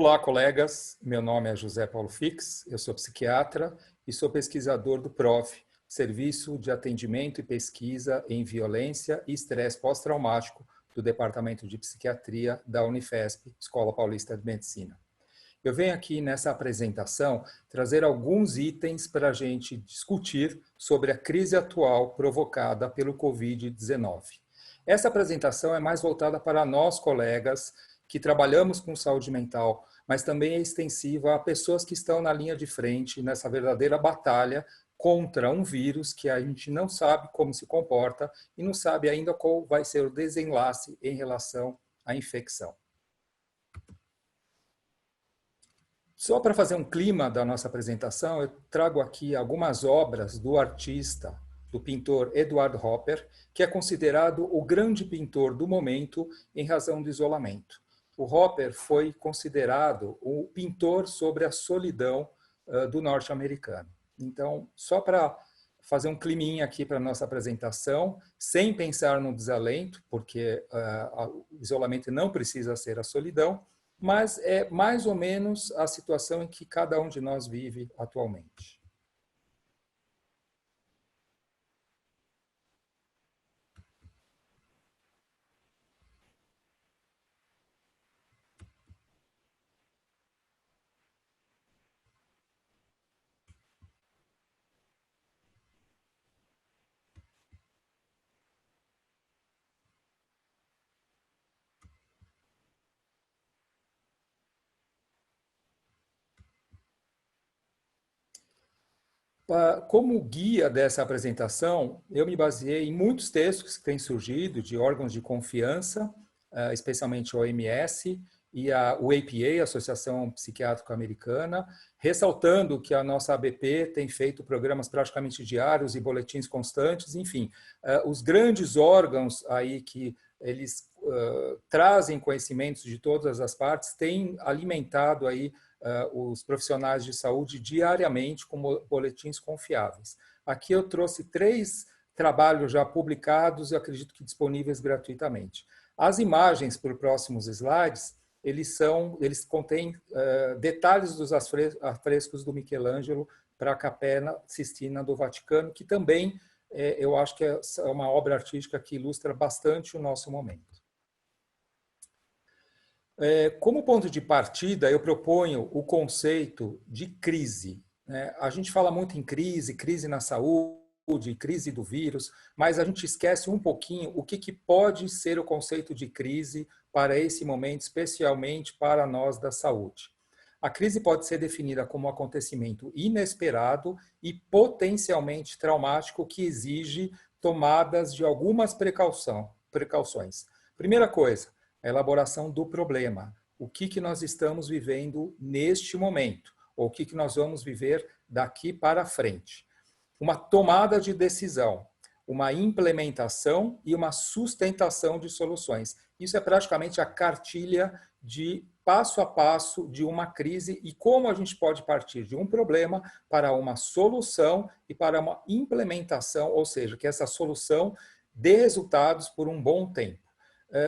Olá, colegas. Meu nome é José Paulo Fix, eu sou psiquiatra e sou pesquisador do PROF, Serviço de Atendimento e Pesquisa em Violência e Estresse Pós-Traumático do Departamento de Psiquiatria da Unifesp, Escola Paulista de Medicina. Eu venho aqui nessa apresentação trazer alguns itens para a gente discutir sobre a crise atual provocada pelo Covid-19. Essa apresentação é mais voltada para nós, colegas, que trabalhamos com saúde mental, mas também é extensiva a pessoas que estão na linha de frente nessa verdadeira batalha contra um vírus que a gente não sabe como se comporta e não sabe ainda qual vai ser o desenlace em relação à infecção. Só para fazer um clima da nossa apresentação, eu trago aqui algumas obras do artista, do pintor Edward Hopper, que é considerado o grande pintor do momento em razão do isolamento. O Hopper foi considerado o pintor sobre a solidão do norte-americano. Então, só para fazer um climinha aqui para a nossa apresentação, sem pensar no desalento, porque o isolamento não precisa ser a solidão, mas é mais ou menos a situação em que cada um de nós vive atualmente. Como guia dessa apresentação, eu me baseei em muitos textos que têm surgido de órgãos de confiança, especialmente a OMS e o APA, a Associação Psiquiátrica Americana, ressaltando que a nossa ABP tem feito programas praticamente diários e boletins constantes, enfim, os grandes órgãos aí que eles trazem conhecimentos de todas as partes têm alimentado aí os profissionais de saúde diariamente com boletins confiáveis. Aqui eu trouxe 3 trabalhos já publicados e acredito que disponíveis gratuitamente. As imagens para os próximos slides, eles contêm detalhes dos afrescos do Michelangelo para a Capela Sistina do Vaticano, que também eu acho que é uma obra artística que ilustra bastante o nosso momento. Como ponto de partida, eu proponho o conceito de crise. A gente fala muito em crise, crise na saúde, crise do vírus, mas a gente esquece um pouquinho o que pode ser o conceito de crise para esse momento, especialmente para nós da saúde. A crise pode ser definida como um acontecimento inesperado e potencialmente traumático que exige tomadas de algumas precauções. Primeira coisa, a elaboração do problema. O que nós estamos vivendo neste momento? Ou o que nós vamos viver daqui para frente? Uma tomada de decisão, uma implementação e uma sustentação de soluções. Isso é praticamente a cartilha de passo a passo de uma crise e como a gente pode partir de um problema para uma solução e para uma implementação, ou seja, que essa solução dê resultados por um bom tempo.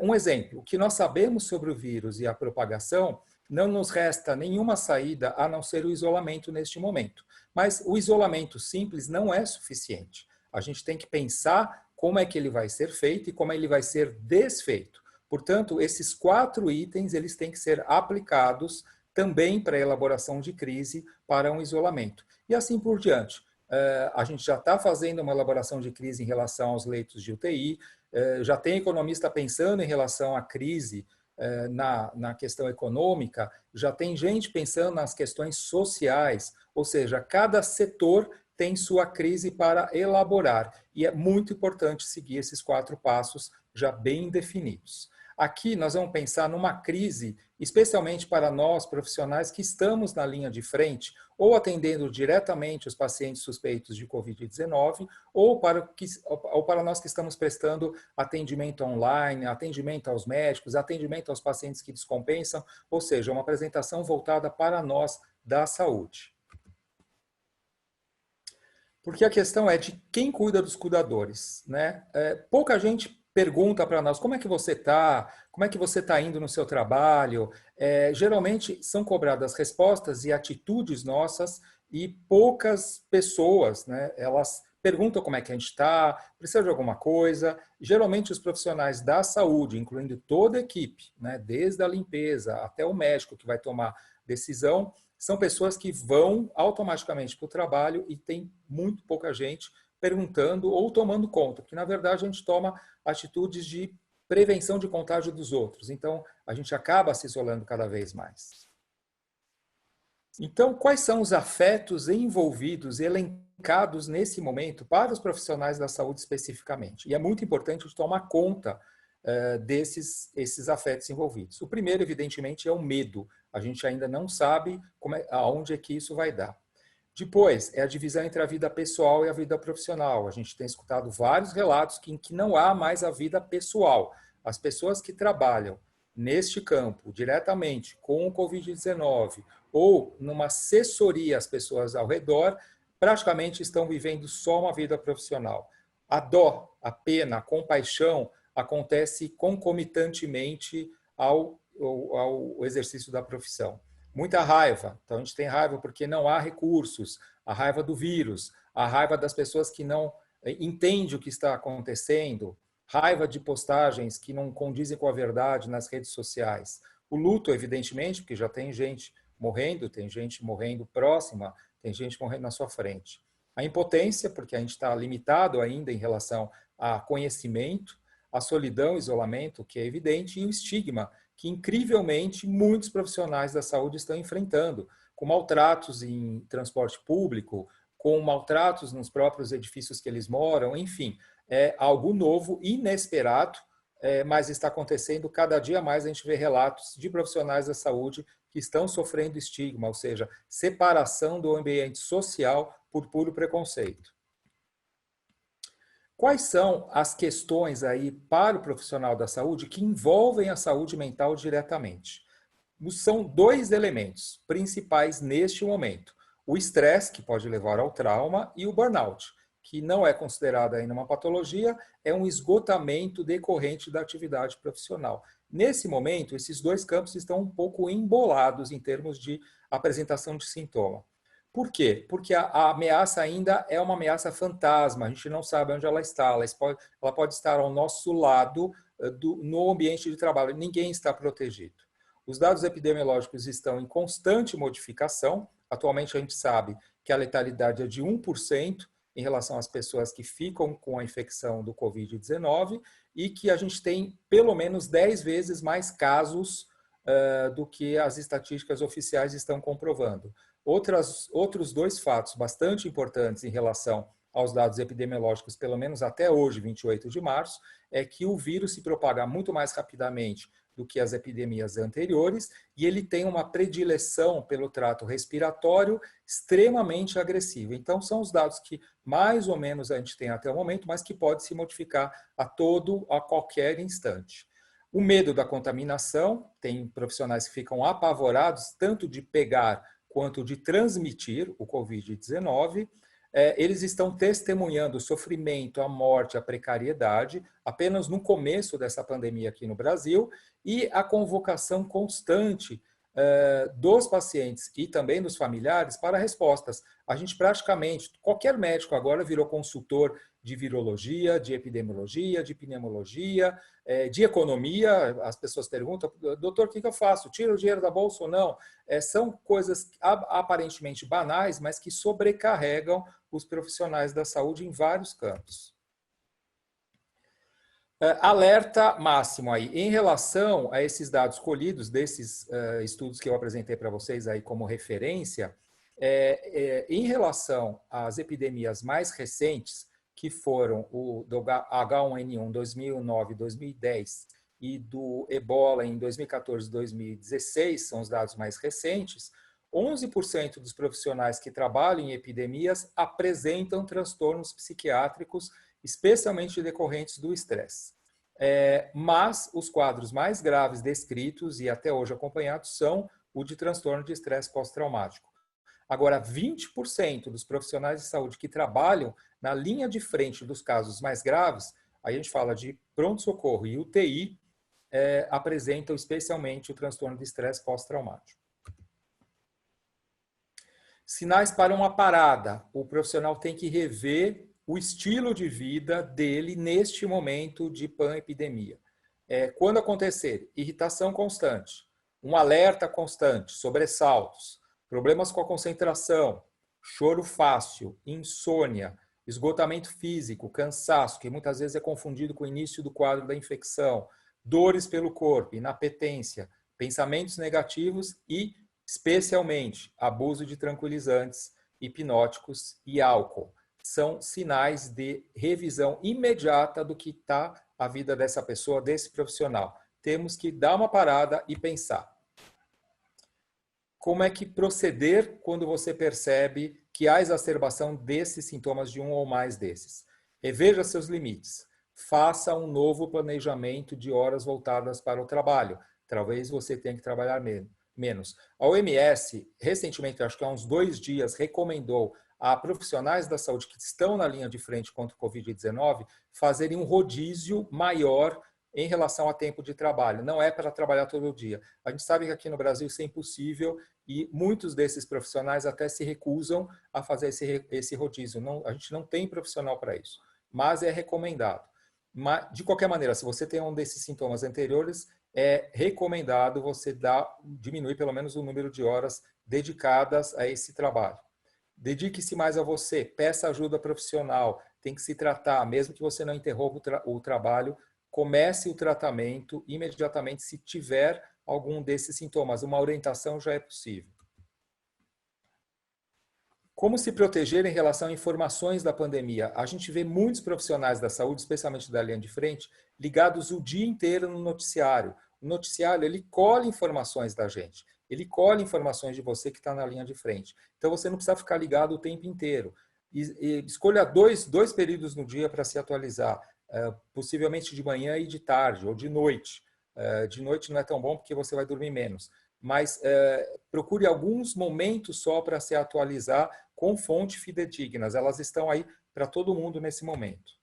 Um exemplo, o que nós sabemos sobre o vírus e a propagação, não nos resta nenhuma saída a não ser o isolamento neste momento. Mas o isolamento simples não é suficiente. A gente tem que pensar como é que ele vai ser feito e como ele vai ser desfeito. Portanto, esses 4 itens eles têm que ser aplicados também para a elaboração de crise para um isolamento. E assim por diante. A gente já está fazendo uma elaboração de crise em relação aos leitos de UTI, já tem economista pensando em relação à crise na questão econômica, já tem gente pensando nas questões sociais, ou seja, cada setor tem sua crise para elaborar, e é muito importante seguir esses 4 passos já bem definidos. Aqui nós vamos pensar numa crise, especialmente para nós profissionais que estamos na linha de frente, ou atendendo diretamente os pacientes suspeitos de Covid-19, ou para nós que estamos prestando atendimento online, atendimento aos médicos, atendimento aos pacientes que descompensam, ou seja, uma apresentação voltada para nós da saúde. Porque a questão é de quem cuida dos cuidadores, né? Pouca gente pergunta para nós como é que você está, como é que você está indo no seu trabalho. Geralmente são cobradas respostas e atitudes nossas e poucas pessoas, né, elas perguntam como é que a gente está, precisa de alguma coisa. Geralmente os profissionais da saúde, incluindo toda a equipe, né, desde a limpeza até o médico que vai tomar decisão, são pessoas que vão automaticamente para o trabalho e tem muito pouca gente perguntando ou tomando conta, porque na verdade a gente toma atitudes de prevenção de contágio dos outros. Então, a gente acaba se isolando cada vez mais. Então, quais são os afetos envolvidos, elencados nesse momento para os profissionais da saúde especificamente? E é muito importante a gente tomar conta esses afetos envolvidos. O primeiro, evidentemente, é o medo. A gente ainda não sabe aonde é que isso vai dar. Depois, é a divisão entre a vida pessoal e a vida profissional. A gente tem escutado vários relatos em que não há mais a vida pessoal. As pessoas que trabalham neste campo, diretamente com o Covid-19, ou numa assessoria às pessoas ao redor, praticamente estão vivendo só uma vida profissional. A dó, a pena, a compaixão acontece concomitantemente ao exercício da profissão. Muita raiva. Então, a gente tem raiva porque não há recursos, a raiva do vírus, a raiva das pessoas que não entendem o que está acontecendo, raiva de postagens que não condizem com a verdade nas redes sociais. O luto, evidentemente, porque já tem gente morrendo, tem gente morrendo próxima, tem gente morrendo na sua frente. A impotência, porque a gente está limitado ainda em relação a conhecimento, a solidão, isolamento, que é evidente, e o estigma, que incrivelmente muitos profissionais da saúde estão enfrentando, com maltratos em transporte público, com maltratos nos próprios edifícios que eles moram, enfim, é algo novo, inesperado, mas está acontecendo cada dia mais. A gente vê relatos de profissionais da saúde que estão sofrendo estigma, ou seja, separação do ambiente social por puro preconceito. Quais são as questões aí para o profissional da saúde que envolvem a saúde mental diretamente? São dois elementos principais neste momento. O estresse, que pode levar ao trauma, e o burnout, que não é considerado ainda uma patologia, é um esgotamento decorrente da atividade profissional. Nesse momento, esses dois campos estão um pouco embolados em termos de apresentação de sintoma. Por quê? Porque a ameaça ainda é uma ameaça fantasma, a gente não sabe onde ela está, ela pode estar ao nosso lado no ambiente de trabalho, ninguém está protegido. Os dados epidemiológicos estão em constante modificação, atualmente a gente sabe que a letalidade é de 1% em relação às pessoas que ficam com a infecção do Covid-19 e que a gente tem pelo menos 10 vezes mais casos do que as estatísticas oficiais estão comprovando. Outros dois fatos bastante importantes em relação aos dados epidemiológicos, pelo menos até hoje, 28 de março, é que o vírus se propaga muito mais rapidamente do que as epidemias anteriores e ele tem uma predileção pelo trato respiratório extremamente agressivo. Então, são os dados que mais ou menos a gente tem até o momento, mas que pode se modificar a qualquer instante. O medo da contaminação, tem profissionais que ficam apavorados tanto de pegar quanto de transmitir o Covid-19, eles estão testemunhando o sofrimento, a morte, a precariedade, apenas no começo dessa pandemia aqui no Brasil, e a convocação constante dos pacientes e também dos familiares para respostas. A gente praticamente, qualquer médico agora virou consultor de virologia, de epidemiologia, de pneumologia, de economia. As pessoas perguntam, doutor, o que eu faço? Tiro o dinheiro da bolsa ou não? São coisas aparentemente banais, mas que sobrecarregam os profissionais da saúde em vários campos. Alerta máximo aí, em relação a esses dados colhidos desses estudos que eu apresentei para vocês aí como referência, em relação às epidemias mais recentes, que foram o do H1N1 2009 2010 e do Ebola em 2014 e 2016, são os dados mais recentes, 11% dos profissionais que trabalham em epidemias apresentam transtornos psiquiátricos, especialmente decorrentes do estresse. Mas os quadros mais graves descritos e até hoje acompanhados são o de transtorno de estresse pós-traumático. Agora, 20% dos profissionais de saúde que trabalham na linha de frente dos casos mais graves Aí a gente fala de pronto-socorro e UTI, apresentam especialmente o transtorno de estresse pós-traumático. Sinais para uma parada. O profissional tem que rever o estilo de vida dele neste momento de pan-epidemia. Quando acontecer irritação constante, um alerta constante, sobressaltos, problemas com a concentração, choro fácil, insônia, esgotamento físico, cansaço, que muitas vezes é confundido com o início do quadro da infecção, dores pelo corpo, inapetência, pensamentos negativos e, especialmente, abuso de tranquilizantes, hipnóticos e álcool. São sinais de revisão imediata do que está a vida dessa pessoa, desse profissional. Temos que dar uma parada e pensar. Como é que proceder quando você percebe que há exacerbação desses sintomas, de um ou mais desses? Reveja seus limites. Faça um novo planejamento de horas voltadas para o trabalho. Talvez você tenha que trabalhar menos. A OMS, recentemente, acho que há uns 2 dias, recomendou a profissionais da saúde que estão na linha de frente contra o Covid-19 fazerem um rodízio maior em relação a tempo de trabalho. Não é para trabalhar todo dia. A gente sabe que aqui no Brasil isso é impossível e muitos desses profissionais até se recusam a fazer esse rodízio. Não, a gente não tem profissional para isso, mas é recomendado. Mas, de qualquer maneira, se você tem um desses sintomas anteriores, é recomendado você diminuir pelo menos o número de horas dedicadas a esse trabalho. Dedique-se mais a você, peça ajuda profissional, tem que se tratar, mesmo que você não interrompa o trabalho, comece o tratamento imediatamente se tiver algum desses sintomas. Uma orientação já é possível. Como se proteger em relação a informações da pandemia? A gente vê muitos profissionais da saúde, especialmente da linha de frente, ligados o dia inteiro no noticiário. O noticiário, ele colhe informações da gente. Ele colhe informações de você que está na linha de frente. Então, você não precisa ficar ligado o tempo inteiro. Escolha dois períodos no dia para se atualizar, possivelmente de manhã e de tarde, ou de noite. De noite não é tão bom porque você vai dormir menos. Mas procure alguns momentos só para se atualizar com fontes fidedignas. Elas estão aí para todo mundo nesse momento.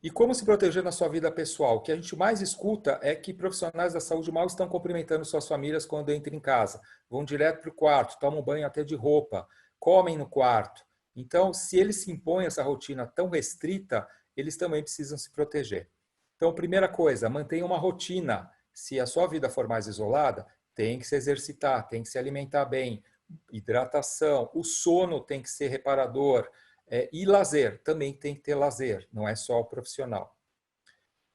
E como se proteger na sua vida pessoal? O que a gente mais escuta é que profissionais da saúde mal estão cumprimentando suas famílias quando entram em casa. Vão direto para o quarto, tomam banho até de roupa, comem no quarto. Então, se eles se impõem essa rotina tão restrita, eles também precisam se proteger. Então, primeira coisa, mantenha uma rotina. Se a sua vida for mais isolada, tem que se exercitar, tem que se alimentar bem, hidratação, o sono tem que ser reparador. E lazer, também tem que ter lazer, não é só o profissional.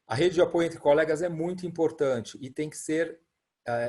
A rede de apoio entre colegas é muito importante e tem que ser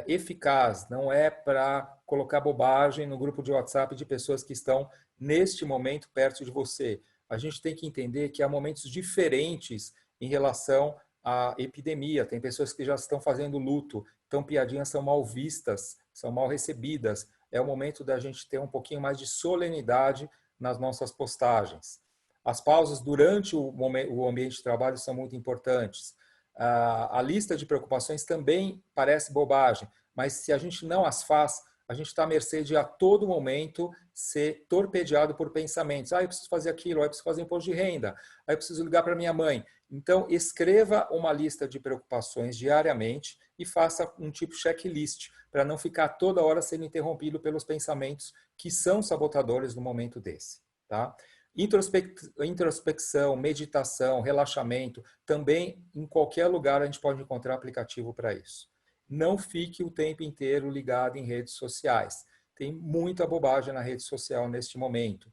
eficaz, não é para colocar bobagem no grupo de WhatsApp de pessoas que estão neste momento perto de você. A gente tem que entender que há momentos diferentes em relação à epidemia. Tem pessoas que já estão fazendo luto, então piadinhas são mal vistas, são mal recebidas. É o momento da gente ter um pouquinho mais de solenidade nas nossas postagens. As pausas durante o ambiente de trabalho são muito importantes. A lista de preocupações também parece bobagem, mas se a gente não as faz, a gente está à mercê de a todo momento ser torpedeado por pensamentos. Eu preciso fazer aquilo, eu preciso fazer imposto de renda, eu preciso ligar para minha mãe. Então, escreva uma lista de preocupações diariamente e faça um tipo checklist, para não ficar toda hora sendo interrompido pelos pensamentos que são sabotadores no momento desse. Tá? Introspecção, meditação, relaxamento, também em qualquer lugar a gente pode encontrar aplicativo para isso. Não fique o tempo inteiro ligado em redes sociais. Tem muita bobagem na rede social neste momento.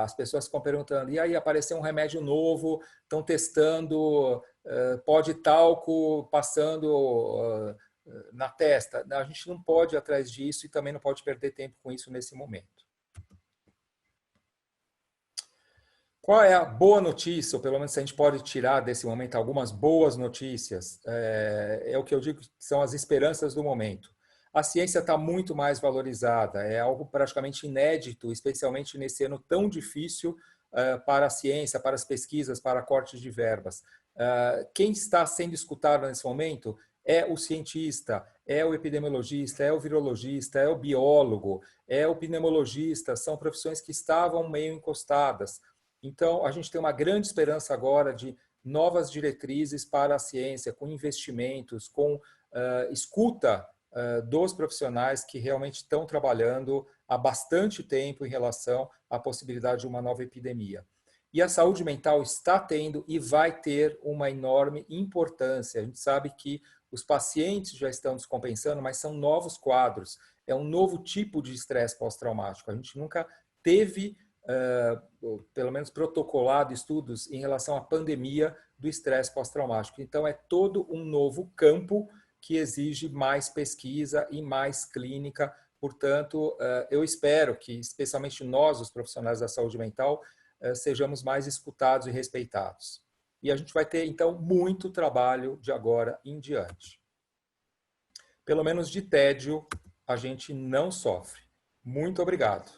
As pessoas ficam perguntando, e aí apareceu um remédio novo, estão testando pó de talco passando na testa. A gente não pode ir atrás disso e também não pode perder tempo com isso nesse momento. Qual é a boa notícia, ou pelo menos se a gente pode tirar desse momento algumas boas notícias? É o que eu digo que são as esperanças do momento. A ciência está muito mais valorizada, é algo praticamente inédito, especialmente nesse ano tão difícil para a ciência, para as pesquisas, para cortes de verbas. Quem está sendo escutado nesse momento é o cientista, é o epidemiologista, é o virologista, é o biólogo, é o pneumologista, são profissões que estavam meio encostadas. Então, a gente tem uma grande esperança agora de novas diretrizes para a ciência, com investimentos, com escuta dos profissionais que realmente estão trabalhando há bastante tempo em relação à possibilidade de uma nova epidemia. E a saúde mental está tendo e vai ter uma enorme importância. A gente sabe que os pacientes já estão descompensando, mas são novos quadros. É um novo tipo de estresse pós-traumático. A gente nunca teve, pelo menos protocolado, estudos em relação à pandemia do estresse pós-traumático. Então, é todo um novo campo que exige mais pesquisa e mais clínica. Portanto, eu espero que, especialmente nós, os profissionais da saúde mental, sejamos mais escutados e respeitados. E a gente vai ter, então, muito trabalho de agora em diante. Pelo menos de tédio, a gente não sofre. Muito obrigado.